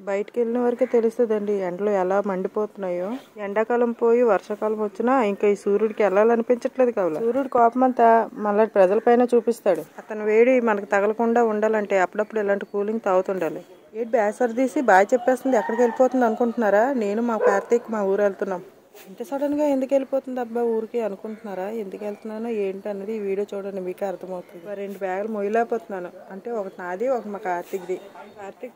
బయటికి వెళ్ళిన వరకే తెలుస్తుందండి ఎండలు ఎలా మండిపోతున్నాయో. ఎండాకాలం పోయి వర్షాకాలం వచ్చినా ఇంకా ఈ సూర్యుడికి వెళ్ళాలనిపించట్లేదు కావాలి. సూర్యుడి కోపం అంతా మళ్ళీ ప్రజలపైన చూపిస్తాడు. అతను వేడి మనకు తగలకుండా ఉండాలంటే అప్పుడప్పుడు ఇలాంటి కూలింగ్ తాగుతుండాలి. ఏంటి బేసర్ తీసి బాగా చెప్పేస్తుంది, ఎక్కడికి వెళ్ళిపోతుంది అనుకుంటున్నారా? నేను మా కార్తీక్ మా ఊరు వెళ్తున్నాం. ఇంత సడన్ గా ఎందుకు వెళ్ళిపోతుంది అబ్బా ఊరికి అనుకుంటున్నారా? ఎందుకు వెళ్తున్నానో ఏంటి అన్నది ఈ వీడియో చూడండి, మీకే అర్థమవుతుంది. 2 బ్యాగులు మొయ్యలేకపోతున్నాను. అంటే ఒకటి నాది, ఒకటి మా కార్తీక్ది.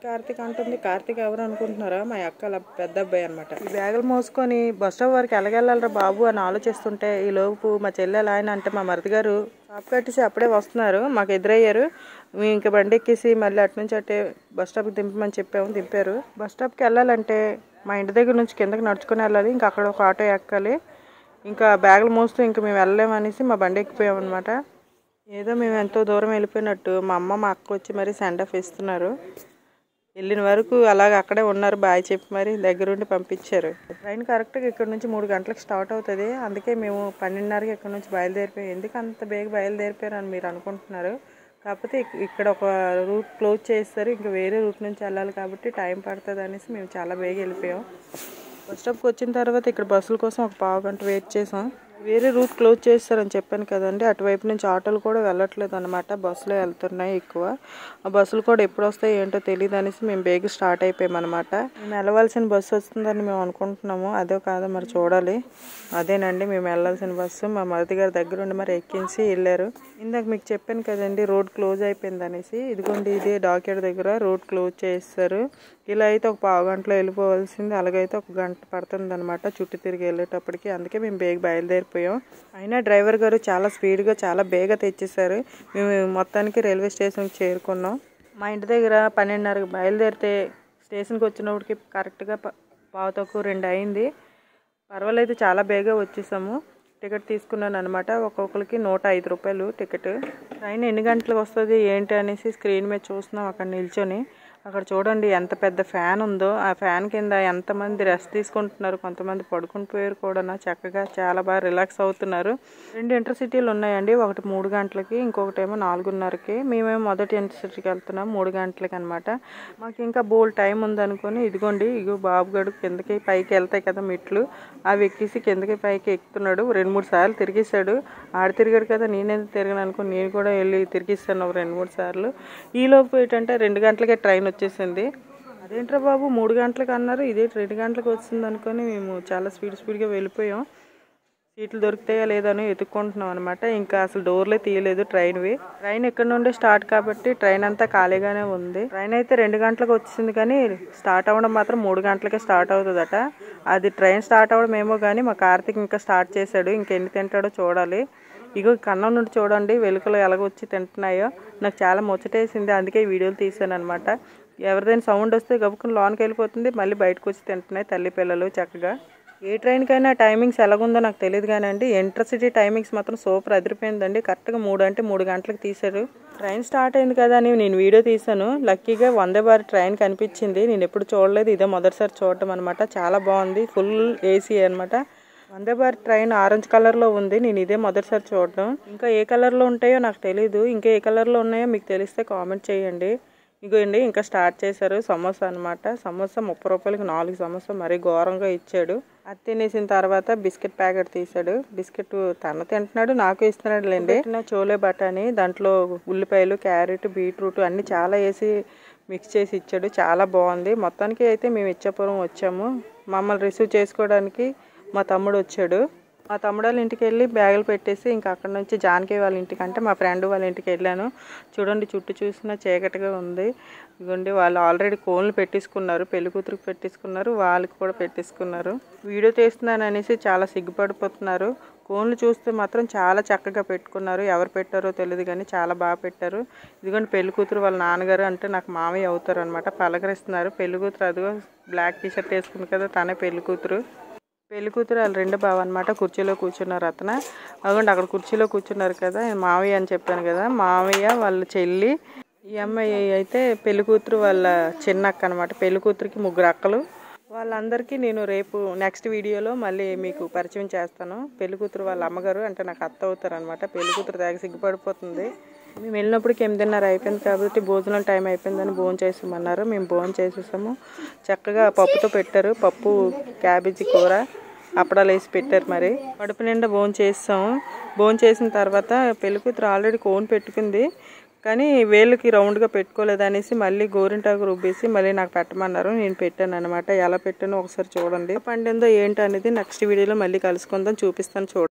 కార్తీక్ అంటుంది. కార్తీక్ ఎవరు అనుకుంటున్నారా? మా అక్క పెద్ద అబ్బాయి అనమాట. ఈ బ్యాగులు మోసుకొని బస్ స్టాప్ వరకు ఎలాగెళ్ళాలరా బాబు అని ఆలోచిస్తుంటే ఈ లోపు మా చెల్లెలు ఆయన అంటే మా మరిది గారు షాప్ కట్టేసి అప్పుడే వస్తున్నారు. మాకు ఎదురయ్యారు. మేము ఇంకా బండి ఎక్కేసి మళ్ళీ అటు నుంచి అట్టే బస్ స్టాప్కి దింపమని చెప్పాము, దింపారు. బస్ స్టాప్కి వెళ్ళాలంటే మా ఇంటి దగ్గర నుంచి కిందకి నడుచుకుని వెళ్ళాలి. ఇంకా అక్కడ ఒక ఆటో ఎక్కాలి. ఇంకా బ్యాగులు మోస్తూ ఇంకా మేము వెళ్ళలేమనేసి మా బండి ఎక్కిపోయామన్నమాట. ఏదో మేము ఎంతో దూరం వెళ్ళిపోయినట్టు మా అమ్మ మా అక్క వచ్చి మరి సెండ్ ఆఫ్ ఇస్తున్నారు. వెళ్ళిన వరకు అలాగ అక్కడే ఉన్నారు, బాయ్ చెప్పి మరి దగ్గరుండి పంపించారు. ట్రైన్ కరెక్ట్గా ఇక్కడ నుంచి 3 గంటలకు స్టార్ట్ అవుతుంది. అందుకే మేము 12:30కి ఇక్కడ నుంచి బయలుదేరిపోయాం. ఎందుకు అంత బేగ బయలుదేరిపోయారు అని మీరు అనుకుంటున్నారు. కాకపోతే ఇక్కడ ఒక రూట్ క్లోజ్ చేస్తారు, ఇంకా వేరే రూట్ నుంచి వెళ్ళాలి కాబట్టి టైం పడుతుంది అనేసి మేము చాలా బేగ వెళ్ళిపోయాం. బస్ స్టాప్కి వచ్చిన తర్వాత ఇక్కడ బస్సుల కోసం ఒక పావు గంట వెయిట్ చేసాం. వేరే రూట్ క్లోజ్ చేస్తారని చెప్పాను కదండి, అటువైపు నుంచి ఆటోలు కూడా వెళ్ళట్లేదు అనమాట. బస్సులో వెళ్తున్నాయి ఎక్కువ. ఆ బస్సులు కూడా ఎప్పుడు వస్తాయి ఏంటో తెలియదు అనేసి మేము బేగ స్టార్ట్ అయిపోయాం అనమాట. మేము వెళ్ళవలసిన బస్సు వస్తుందని మేము అనుకుంటున్నాము, అదే కాదో మరి చూడాలి. అదేనండి మేము వెళ్ళాల్సిన బస్సు. మా మరిది గారి దగ్గర ఉండి మరి ఎక్కించి వెళ్ళారు. ఇందాక మీకు చెప్పాను కదండి రోడ్ క్లోజ్ అయిపోయింది అనేసి. ఇదిగోండి ఇదే డాక్యార్డ్ దగ్గర రోడ్ క్లోజ్ చేస్తారు. ఇలా అయితే ఒక పావు గంటలో వెళ్ళిపోవాల్సింది, అలాగైతే ఒక గంట పడుతుంది అనమాట చుట్టూ తిరిగి వెళ్ళేటప్పటికి. అందుకే మేము బేగ బయలుదేరిపోయాం. అయినా డ్రైవర్ గారు చాలా స్పీడ్గా చాలా బేగా తెచ్చేసారు. మేము మొత్తానికి రైల్వే స్టేషన్కి చేరుకున్నాం. మా ఇంటి దగ్గర 12:30కి బయలుదేరితే స్టేషన్కి వచ్చినప్పటికి కరెక్ట్గా 1:15 అయింది. పర్వాలేదు, చాలా బేగా వచ్చేసాము. టికెట్ తీసుకున్నాను అనమాట. ఒక్కొక్కరికి 105 రూపాయలు టికెట్. ట్రైన్ ఎన్ని గంటలకు వస్తుంది ఏంటి అనేసి స్క్రీన్ మీద చూస్తున్నాం అక్కడ నిల్చొని. అక్కడ చూడండి ఎంత పెద్ద ఫ్యాన్ ఉందో. ఆ ఫ్యాన్ కింద ఎంతమంది రెస్ట్ తీసుకుంటున్నారు, కొంతమంది పడుకుని పోయారు కూడా. చక్కగా చాలా బాగా రిలాక్స్ అవుతున్నారు. 2 ఇంటర్సిటీలు ఉన్నాయండి, ఒకటి 3 గంటలకి, ఇంకొకటి ఏమో 4:30కి. మేమేమో మొదటి ఇంటర్సిటీకి వెళ్తున్నాం 3 గంటలకి అనమాట. మాకు ఇంకా బోల్డ్ టైం ఉందనుకొని ఇదిగోండి బాబు గడు కిందకి పైకి వెళ్తాయి కదా మెట్లు, అవి ఎక్కేసి కిందకి పైకి ఎక్కుతున్నాడు. 2-3 సార్లు తిరిగేశాడు. ఆడ తిరిగాడు కదా నేనేది తిరగను అనుకుని నేను కూడా వెళ్ళి తిరిగిస్తాను ఒక 2-3 సార్లు. ఈలోపు ఏంటంటే 2 గంటలకే ట్రైన్ వచ్చేసింది. అదేంట్రా బాబు 3 గంటలకు అన్నారు, ఇదే 2 గంటలకు వచ్చింది అనుకొని మేము చాలా స్పీడ్గా వెళ్ళిపోయాం. సీట్లు దొరుకుతాయా లేదని ఎత్తుక్కుంటున్నాం అనమాట. ఇంకా అసలు డోర్లే తీయలేదు ట్రైన్వి. ట్రైన్ ఇక్కడ నుండి స్టార్ట్ కాబట్టి ట్రైన్ అంతా ఖాళీగానే ఉంది. ట్రైన్ అయితే 2 గంటలకు వచ్చింది కానీ స్టార్ట్ అవ్వడం మాత్రం 3 గంటలకే స్టార్ట్ అవుతుందట. అది ట్రైన్ స్టార్ట్ అవ్వడం ఏమో కానీ మా కార్తీక్ ఇంకా స్టార్ట్ చేశాడు. ఇంకెన్ని తింటాడో చూడాలి. ఇగో కన్నం నుండి చూడండి వెలుకలు ఎలాగొచ్చి తింటున్నాయో. నాకు చాలా ముచ్చటేసింది, అందుకే ఈ వీడియోలు తీసాను అనమాట. ఎవరిదైనా సౌండ్ వస్తే గబుకుని లోనికి వెళ్ళిపోతుంది, మళ్ళీ బయటకు వచ్చి తింటున్నాయి తల్లి పిల్లలు చక్కగా. ఏ ట్రైన్కైనా టైమింగ్స్ ఎలాగుందో నాకు తెలియదు కానీ అండి, ఇంటర్సిటీ టైమింగ్స్ మాత్రం సూపర్ అదిరిపోయిందండి. కరెక్ట్గా 3 అంటే 3 గంటలకు తీశారు. ట్రైన్ స్టార్ట్ అయింది కదా అని నేను వీడియో తీశాను. లక్కీగా వందే భారత్ ట్రైన్ కనిపించింది. నేను ఎప్పుడు చూడలేదు, ఇదే మొదటిసారి చూడటం అనమాట. చాలా బాగుంది, ఫుల్ ఏసీ అనమాట. వందే భారత్ ట్రైన్ ఆరెంజ్ కలర్లో ఉంది. నేను ఇదే మొదటిసారి చూడటం. ఇంకా ఏ కలర్లో ఉంటాయో నాకు తెలీదు. ఇంకా ఏ కలర్లో ఉన్నాయో మీకు తెలిస్తే కామెంట్ చేయండి. ఇగోండి ఇంకా స్టార్ట్ చేశారు. సమోసా అనమాట. సమోసా 30 రూపాయలకి 4 సమోసా మరీ ఘోరంగా ఇచ్చాడు. అది తినేసిన తర్వాత బిస్కెట్ ప్యాకెట్ తీసాడు. బిస్కెట్ తను తింటున్నాడు, నాకు ఇస్తున్నాడు లేండి. చోలే బఠానీ, దాంట్లో ఉల్లిపాయలు, క్యారెట్, బీట్రూట్ అన్ని చాలా వేసి మిక్స్ చేసి ఇచ్చాడు. చాలా బాగుంది. మొత్తానికి అయితే మేము ఇచ్చాపురం వచ్చాము. మమ్మల్ని రిసీవ్ చేసుకోవడానికి మా తమ్ముడు వచ్చాడు. మా తమ్ముడు వాళ్ళ ఇంటికి వెళ్ళి బ్యాగులు పెట్టేసి ఇంకా అక్కడ నుంచి జానకి వాళ్ళ ఇంటికి అంటే మా ఫ్రెండ్ వాళ్ళ ఇంటికి వెళ్ళాను. చూడండి చుట్టూ చూసినా చీకటిగా ఉంది. ఇదిగోండి వాళ్ళు ఆల్రెడీ కోన్లు పెట్టేసుకున్నారు, పెళ్లి కూతురికి పెట్టేసుకున్నారు, వాళ్ళకి కూడా పెట్టేసుకున్నారు. వీడియో తీస్తున్నాను అనేసి చాలా సిగ్గుపడిపోతున్నారు. కోన్లు చూస్తే మాత్రం చాలా చక్కగా పెట్టుకున్నారు. ఎవరు పెట్టారో తెలియదు కానీ చాలా బాగా పెట్టారు. ఇదిగోండి పెళ్లి కూతురు వాళ్ళ నాన్నగారు అంటే నాకు మామయ్య అవుతారు అనమాట, పలకరిస్తున్నారు. పెళ్లి కూతురు అదిగో బ్లాక్ టీషర్ట్ వేసుకుంది కదా, తనే పెళ్లి కూతురు. పెళ్లి కూతురు వాళ్ళు 2 బావ అనమాట. కుర్చీలో కూర్చున్నారు. అతను అదిగోండి అక్కడ కుర్చీలో కూర్చున్నారు కదా, మామయ్య అని చెప్పాను కదా, మామయ్య వాళ్ళ చెల్లి. ఈ అమ్మాయి అయితే పెళ్లి కూతురు వాళ్ళ చిన్న అక్క అనమాట. పెళ్లి కూతురికి 3 అక్కలు. వాళ్ళందరికీ నేను రేపు నెక్స్ట్ వీడియోలో మళ్ళీ మీకు పరిచయం చేస్తాను. పెళ్లి కూతురు వాళ్ళ అమ్మగారు అంటే నాకు అత్త అవుతారు అనమాట. పెళ్లి కూతురు తెగ సిగ్గుపడిపోతుంది. మేము వెళ్ళినప్పటికి 8:30 అయిపోయింది కాబట్టి భోజనం టైం అయిపోయిందని భోజనం చేసామన్నారు. మేము భోజనం చేసేసాము. చక్కగా పప్పుతో పెట్టారు. పప్పు క్యాబేజీ కూర అప్పడాలు వేసి పెట్టారు. మరి కడుపు నిండా భోజనం చేసాము. భోజనం చేసిన తర్వాత పెళ్ళికూతురు ఆల్రెడీ కోన్ పెట్టుకుంది, కానీ వేళ్ళకి రౌండ్గా పెట్టుకోలేదు అనేసి మళ్ళీ గోరింటాకు రుబ్బేసి మళ్ళీ నాకు పెట్టమన్నారు. నేను పెట్టాను అనమాట. ఎలా పెట్టానో ఒకసారి చూడండి. పండిందో ఏంటో అనేది నెక్స్ట్ వీడియోలో మళ్ళీ కలుసుకుందాం, చూపిస్తాను చూడండి.